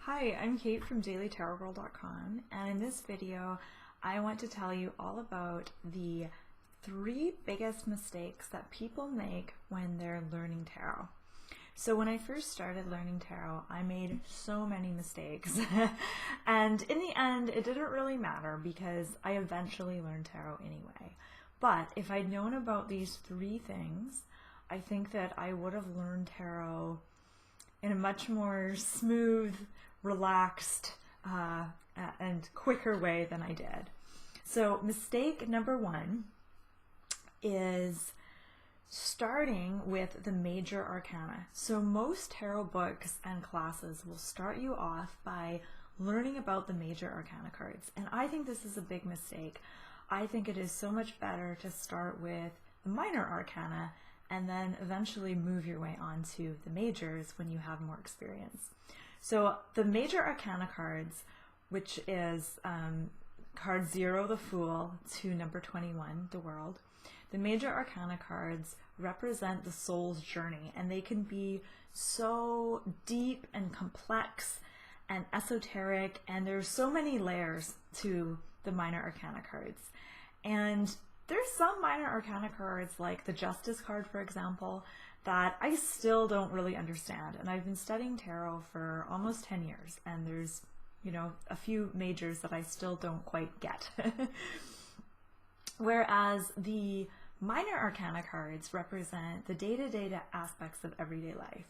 Hi, I'm Kate from dailytarotgirl.com, and in this video I want to tell you all about the 3 biggest mistakes that people make when they're learning tarot. So when I first started learning tarot, I made so many mistakes and in the end it didn't really matter because I eventually learned tarot anyway. But if I'd known about these 3 things, I think that I would have learned tarot in a much more smooth, relaxed, and quicker way than I did. So mistake number 1 is starting with the Major Arcana. So most tarot books and classes will start you off by learning about the Major Arcana cards. And I think this is a big mistake. I think it is so much better to start with the Minor Arcana and then eventually move your way on to the majors when you have more experience. So the Major Arcana cards, which is card 0, the Fool, to number 21, the World. The Major Arcana cards represent the soul's journey, and they can be so deep and complex and esoteric, and there's so many layers to the Minor Arcana cards. And there's some Minor Arcana cards, like the Justice card, for example, that I still don't really understand. And I've been studying tarot for almost 10 years, and there's, a few majors that I still don't quite get. Whereas the Minor Arcana cards represent the day-to-day aspects of everyday life.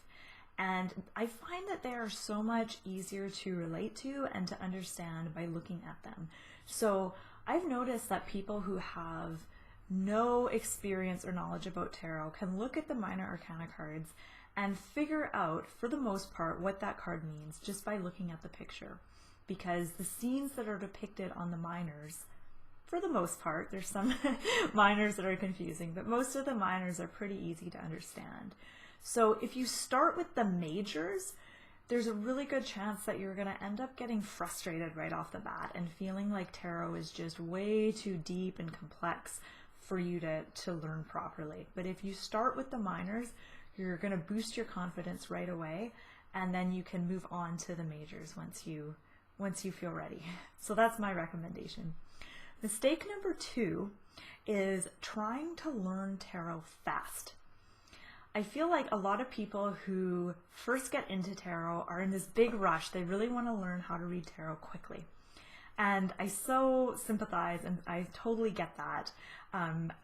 And I find that they are so much easier to relate to and to understand by looking at them. So I've noticed that people who have no experience or knowledge about tarot can look at the Minor Arcana cards and figure out, for the most part, what that card means just by looking at the picture. Because the scenes that are depicted on the minors, for the most part, there's some minors that are confusing, but most of the minors are pretty easy to understand. So if you start with the majors, there's a really good chance that you're going to end up getting frustrated right off the bat and feeling like tarot is just way too deep and complex for you to learn properly. But if you start with the minors, you're going to boost your confidence right away, and then you can move on to the majors once you feel ready. So that's my recommendation. Mistake number 2 is trying to learn tarot fast. I feel like a lot of people who first get into tarot are in this big rush. They really want to learn how to read tarot quickly. And I so sympathize, and I totally get that.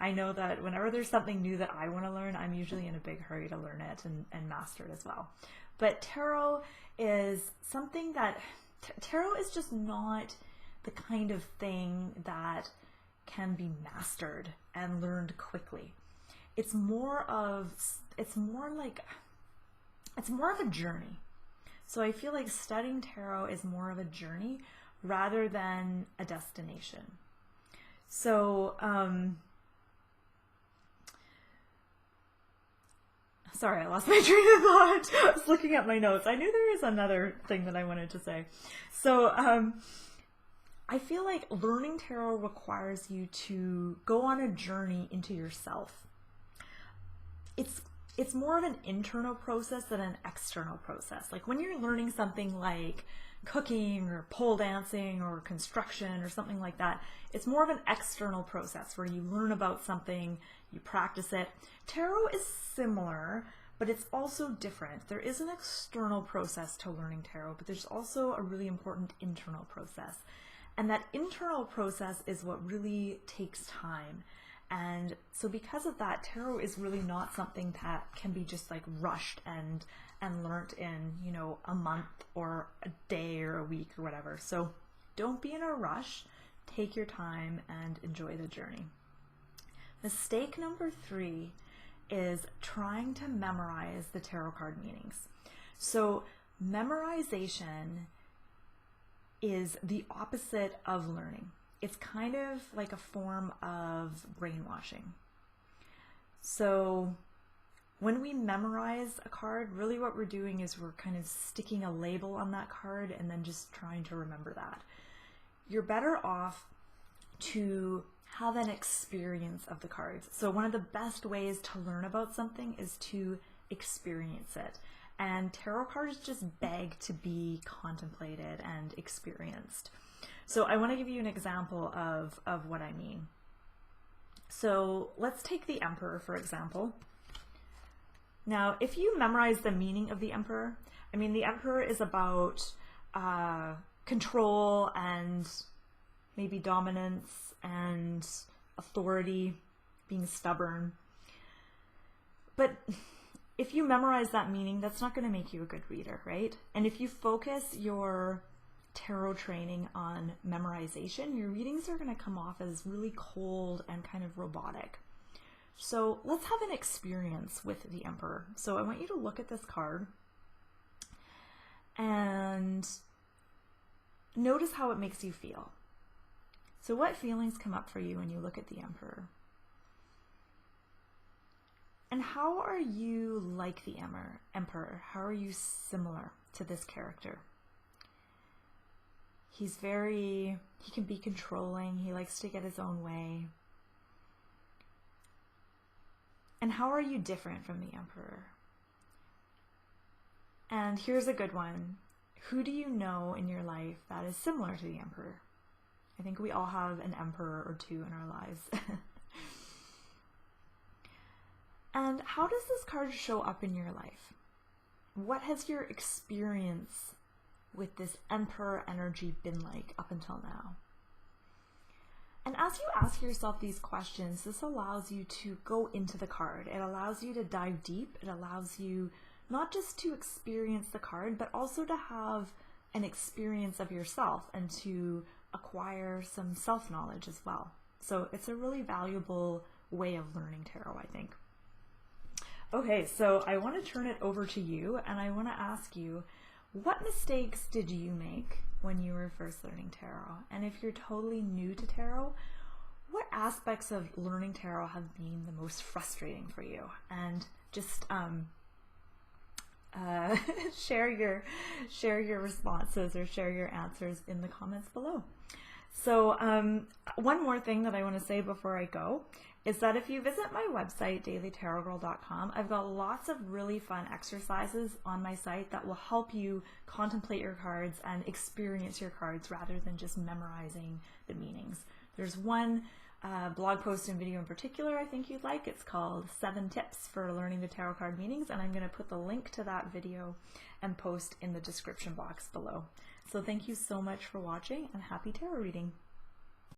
I know that whenever there's something new that I want to learn, I'm usually in a big hurry to learn it and master it as well. But tarot is something that, tarot is just not the kind of thing that can be mastered and learned quickly. It's more of a journey. So I feel like studying tarot is more of a journey rather than a destination. So, sorry, I lost my train of thought. I was looking at my notes. I knew there was another thing that I wanted to say. So, I feel like learning tarot requires you to go on a journey into yourself. It's more of an internal process than an external process. Like when you're learning something like cooking or pole dancing or construction or something like that, it's more of an external process where you learn about something, you practice it. Tarot is similar, but it's also different. There is an external process to learning tarot, but there's also a really important internal process. And that internal process is what really takes time. And so because of that, tarot is really not something that can be just like rushed and learnt in, a month or a day or a week or whatever. So don't be in a rush, take your time and enjoy the journey. Mistake number 3 is trying to memorize the tarot card meanings. So memorization is the opposite of learning. It's kind of like a form of brainwashing. So when we memorize a card, really what we're doing is we're kind of sticking a label on that card and then just trying to remember that. You're better off to have an experience of the cards. So one of the best ways to learn about something is to experience it. and tarot cards just beg to be contemplated and experienced. So I want to give you an example of what I mean. So let's take the Emperor, for example. Now, if you memorize the meaning of the Emperor, I mean, the Emperor is about control and maybe dominance and authority, being stubborn. But if you memorize that meaning, that's not going to make you a good reader, right? And if you focus your tarot training on memorization, your readings are going to come off as really cold and kind of robotic. So let's have an experience with the Emperor. So I want you to look at this card and notice how it makes you feel. So what feelings come up for you when you look at the Emperor? And how are you like the Emperor? How are you similar to this character? He can be controlling. He likes to get his own way. And how are you different from the Emperor? And here's a good one. Who do you know in your life that is similar to the Emperor? I think we all have an emperor or two in our lives. And how does this card show up in your life? What has your experience with this Emperor energy been like up until now? And as you ask yourself these questions, this allows you to go into the card. It allows you to dive deep. It allows you not just to experience the card, but also to have an experience of yourself and to acquire some self-knowledge as well. So it's a really valuable way of learning tarot, I think. Okay, so I want to turn it over to you and I want to ask you, what mistakes did you make when you were first learning tarot? And if you're totally new to tarot, what aspects of learning tarot have been the most frustrating for you? And just share your responses or share your answers in the comments below. So one more thing that I want to say before I go is that if you visit my website, dailytarotgirl.com, I've got lots of really fun exercises on my site that will help you contemplate your cards and experience your cards rather than just memorizing the meanings. There's one blog post and video in particular I think you'd like. It's called 7 Tips for Learning the Tarot Card Meanings, and I'm going to put the link to that video and post in the description box below. So thank you so much for watching and happy tarot reading.